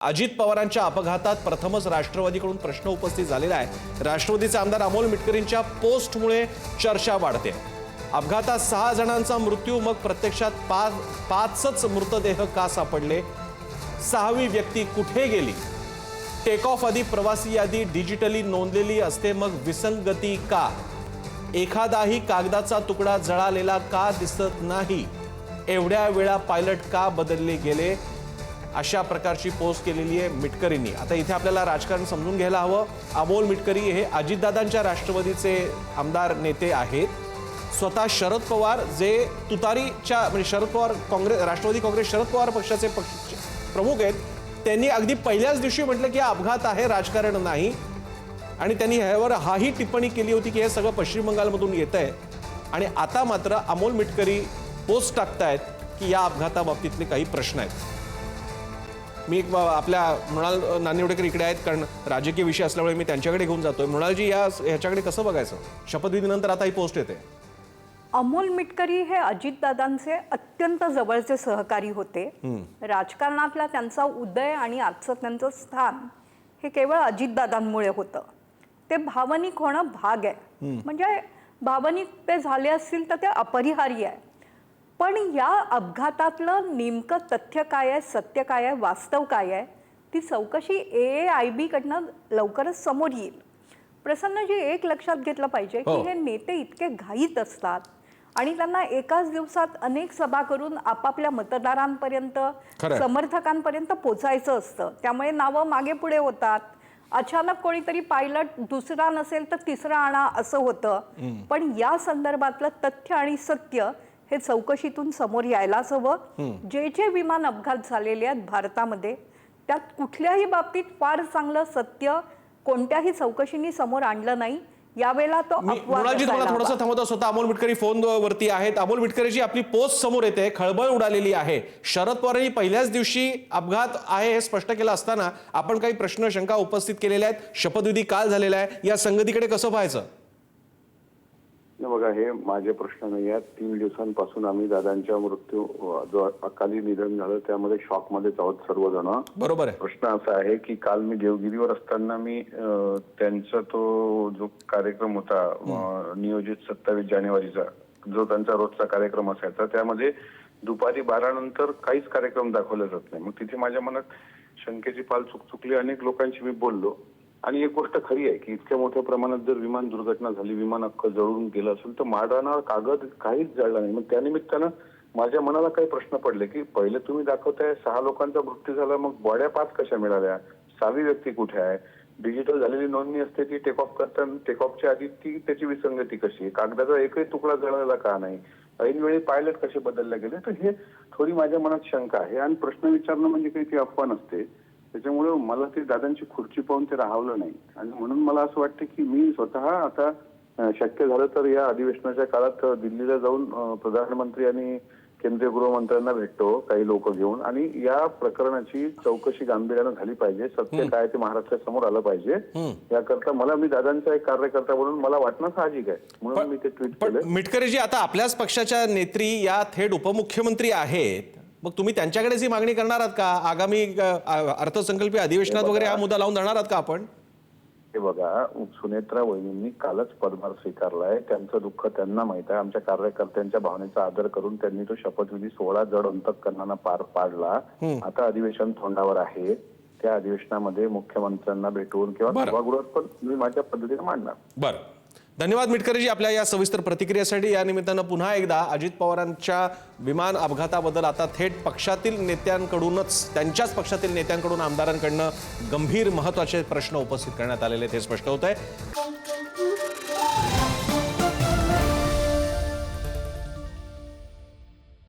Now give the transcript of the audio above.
अजित पवारांच्या अपघातात प्रथमच राष्ट्रवादीकडून प्रश्न उपस्थित झालेला आहे। राष्ट्रवादीचे आमदार अमोल मिटकरींच्या पोस्टमुळे चर्चा वाढते। अपघातात 6 जणांचा मृत्यू, मग प्रत्यक्षात 5च मृतदेह का सापडले? 6वी व्यक्ती कुठे गेली? टेक ऑफ आधी प्रवासी यादी डिजिटली नोंदलेली असते, मग विसंगती का? एखादाही कागदाचा तुकडा जळालेला का दिसत नाही? एवढ्या वेळा पायलट का बदलले गेले? अशा प्रकारची पोस्ट केलेली आहे मिटकरींनी। आता इथे आपल्याला राजकारण समजून घ्यायला हवं। अमोल मिटकरी हे अजितदादांच्या राष्ट्रवादीचे आमदार नेते आहेत। स्वतः शरद पवार जे तुतारीच्या म्हणजे शरद पवार काँग्रेस राष्ट्रवादी काँग्रेस शरद पवार पक्षाचे प्रमुख आहेत, त्यांनी अगदी पहिल्याच दिवशी म्हटलं की अपघात आहे, राजकारण नाही। आणि त्यांनी ह्यावर हाही टिप्पणी केली होती की हे सगळं पश्चिम बंगालमधून येतंय। आणि आता मात्र अमोल मिटकरी पोस्ट टाकतायत की या अपघाताबाबतीतले काही प्रश्न आहेत। मी आपल्या मृणाल नानिवडेकर इकडे आहेत, कारण राजकीय विषय असल्यामुळे मी त्यांच्याकडे घेऊन जातोय। मृणालजी, ह्याच्याकडे कसं बघायचं? शपथविधीनंतर आता ही पोस्ट येते। अमोल मिटकरी हे अजितदादांचे अत्यंत जवळचे सहकारी होते। राजकारणातला त्यांचा उदय आणि आजचं त्यांचं स्थान हे केवळ अजितदादांमुळे होतं। ते भावनिक होणं भाग आहे, म्हणजे भावनिक ते झाले असतील तर ते अपरिहार्य आहे। पण या अपघातातलं नेमकं तथ्य काय आहे, सत्य काय आहे, वास्तव काय आहे, ती चौकशी AAIB कडनं लवकरच समोर येईल। प्रसन्नजी, एक लक्षात घेतलं पाहिजे की हे नेते इतके घाईत असतात आणि त्यांना एकाच दिवसात अनेक सभा करून आपापल्या मतदारांपर्यंत, समर्थकांपर्यंत पोचायचं असतं। त्यामुळे नावं मागे पुढे होतात। अचानक कोणीतरी पायलट दुसरा नसेल तर तिसरा आणा असं होतं। पण या संदर्भातलं तथ्य आणि सत्य हे चौकशीतून समोर यायलाच हवं। जे विमान अपघात झालेले आहेत भारतामध्ये, त्यात कुठल्याही बाबतीत फार चांगलं सत्य कोणत्याही चौकशीने समोर आणलं नाही। यावेळेला तो मृणालजी, तुम्हाला थोडंसं थांबवतो। स्वतः अमोल मिटकरी फोनवरती आहेत। अमोल मिटकरीची आपली पोस्ट समोर येते, खळबळ उडालेली आहे। शरद पवारांनी पहिल्याच दिवशी अपघात आहे हे स्पष्ट केलं असताना आपण काही प्रश्न शंका उपस्थित केलेल्या आहेत। शपथविधी काल झालेला आहे, या संगतीकडे कसं पाहायचं? बघा, हे माझे प्रश्न नाही आहेत। 3 दिवसांपासून आम्ही दादांच्या मृत्यू जो अकाली निधन झालं त्यामध्ये शॉक मध्ये आहोत सर्वजण। बरोबर आहे। प्रश्न असा आहे की काल मी देवगिरीवर असताना मी त्यांचा तो जो कार्यक्रम होता नियोजित 27 जानेवारीचा, जो त्यांचा रोजचा कार्यक्रम असायचा, त्यामध्ये दुपारी 12 नंतर काहीच कार्यक्रम दाखवला जात नाही। मग तिथे माझ्या मनात शंकेची पाल चुकचुकली। अनेक लोकांशी मी बोललो आणि एक गोष्ट खरी आहे की इतक्या मोठ्या प्रमाणात जर विमान दुर्घटना झाली, विमान अख्खं जळून गेलं असेल तर माडाना कागद काहीच जळला नाही। मग त्यानिमित्तानं माझ्या मनाला काही प्रश्न पडले की पहिले तुम्ही दाखवताय 6 लोकांचा मृत्यू झाला, मग बॉड्या 5 कशा मिळाल्या? 6वी व्यक्ती कुठे आहे? डिजिटल झालेली नोंदणी असते ती टेक ऑफ करताना, टेक ऑफच्या आधी ती त्याची विसंगती कशी? कागदाचा एकही तुकडा जळालेला का नाही? ऐनवेळी पायलट कसे बदलले गेले? तर हे थोडी माझ्या मनात शंका आहे। आणि प्रश्न विचारणं म्हणजे काही ती अफवा नसते। त्याच्यामुळे मला ती दादांची खुर्ची पाहून ते राहावलं नाही। आणि म्हणून मला असं वाटतं की मी स्वतः आता शक्य झालं तर या अधिवेशनाच्या काळात दिल्लीला जाऊन प्रधानमंत्री आणि केंद्रीय गृहमंत्र्यांना भेटतो, काही लोक घेऊन, आणि या प्रकरणाची चौकशी गांभीर्यानं झाली पाहिजे। सत्य काय ते महाराष्ट्रासमोर आलं पाहिजे। याकरता मी दादांचा एक कार्यकर्ता म्हणून मला वाटणं साहजिक आहे, म्हणून मी ते ट्विट केलं। मिटकरीजी, आता आपल्याच पक्षाच्या नेत्री या थेट उपमुख्यमंत्री आहेत, मग तुम्ही त्यांच्याकडेच ही मागणी करणार आहात का? आगामी अर्थसंकल्पीय अधिवेशनात वगैरे हा मुद्दा लावून धरणार आहात का आपण? हे बघा, सुनेत्रा वहिनींनी कालच पदभार स्वीकारलाय। त्यांचं दुःख त्यांना माहित आहे। आमच्या कार्यकर्त्यांच्या भावनेचा आदर करून त्यांनी तो शपथविधी सोहळा जड अंतःकरणानं पार पाडला। आता अधिवेशन तोंडावर आहे, त्या अधिवेशनामध्ये मुख्यमंत्र्यांना भेटून किंवा सभागृहात पण मी माझ्या पद्धतीने मांडणार। बरं, धन्यवाद मिटकरीजी आपल्या या सविस्तर प्रतिक्रियेसाठी। या निमित्तानं पुन्हा एकदा अजित पवारांच्या विमान अपघाताबद्दल आता थेट पक्षातील नेत्यांकडूनच, त्यांच्याच पक्षातील नेत्यांकडून, आमदारांकडनं गंभीर महत्त्वाचे प्रश्न उपस्थित करण्यात आलेले ते स्पष्ट होत आहे।